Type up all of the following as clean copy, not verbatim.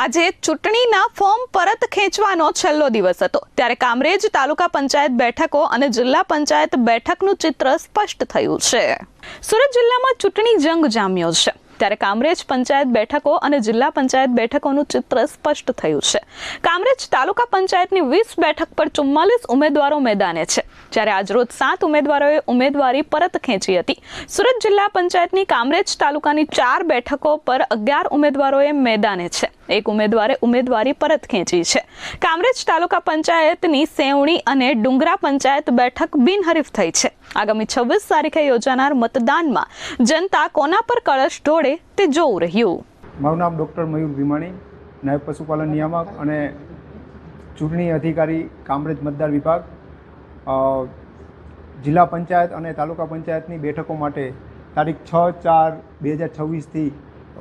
આજે ચૂંટણીના ફોર્મ પરત ખેંચવાનો છેલ્લો દિવસ હતો ત્યારે કામરેજ તાલુકા પંચાયત બેઠકો અને જિલ્લા પંચાયત બેઠકનું ચિત્ર સ્પષ્ટ થયું છે। સુરત જિલ્લામાં ચૂંટણી જંગ જામ્યો છે ત્યારે કામરેજ પંચાયત બેઠકો અને જિલ્લા પંચાયત બેઠકોનું ચિત્ર સ્પષ્ટ થયું છે। કામરેજ તાલુકા પંચાયતની 20 બેઠક પર 44 ઉમેદવારો મેદાને છે જ્યારે આજરોજ 7 ઉમેદવારોએ ઉમેદવારી પરત ખેંચી હતી। સુરત જિલ્લા પંચાયતની કામરેજ તાલુકાની 4 બેઠકો પર 11 ઉમેદવારોએ મેદાને છે, એક ઉમેદવારે ઉમેદવારી પરત ખેંચી છે। કામરેજ તાલુકા પંચાયતની સેવણી અને ડુંગરા પંચાયત બેઠક બિનહરીફ થઈ છે। આગામી 26 તારીખે યોજાનાર મતદાનમાં જનતા કોના પર કળશ ઢોળે તે જોવું રહ્યું। મારું નામ ડૉક્ટર મયુર ભીમાણી, નાયબ પશુપાલન નિયામક અને ચૂંટણી અધિકારી કામરેજ મતદાર વિભાગ। જિલ્લા પંચાયત અને તાલુકા પંચાયતની બેઠકો માટે તારીખ 6/4/2026થી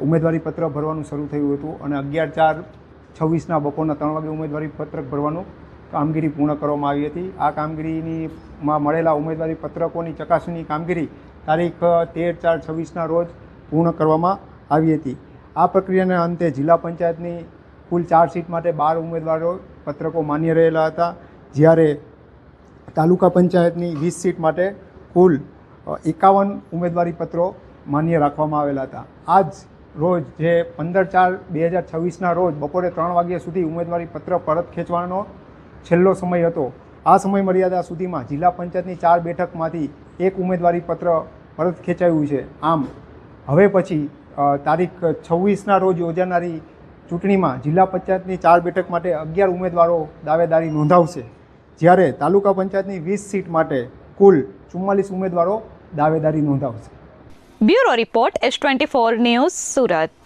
ઉમેદવારી પત્ર ભરવાનું શરૂ થયું હતું અને 11/4/26ના બપોરના 3 વાગે ઉમેદવારી પત્રક ભરવાનું કામગીરી પૂર્ણ કરવામાં આવી હતી। આ કામગીરીમાં મળેલા ઉમેદવારી પત્રકોની ચકાસણીની કામગીરી તારીખ 13/4/26ના રોજ પૂર્ણ કરવામાં આવી હતી। આ પ્રક્રિયાના અંતે જિલ્લા પંચાયતની કુલ 4 સીટ માટે 12 ઉમેદવારો પત્રકો માન્ય રહેલા હતા, જ્યારે તાલુકા પંચાયતની 20 સીટ માટે કુલ 51 ઉમેદવારી પત્રો માન્ય રાખવામાં આવેલા હતા। આજ રોજ જે 15/4/2026ના રોજ બપોરે 3 વાગ્યા સુધી ઉમેદવારી પત્ર પરત ખેંચવાનો છેલ્લો સમય હતો। આ સમય મર્યાદા સુધીમાં જિલ્લા પંચાયતની 4 બેઠકમાંથી એક ઉમેદવારી પત્ર પરત ખેંચાયું છે। આમ હવે પછી તારીખ 26ના રોજ યોજાનારી ચૂંટણીમાં જિલ્લા પંચાયતની 4 બેઠક માટે 11 ઉમેદવારો દાવેદારી નોંધાવશે, જ્યારે તાલુકા પંચાયતની 20 સીટ માટે કુલ 44 ઉમેદવારો દાવેદારી નોંધાવશે। Bureau report S24 news Surat.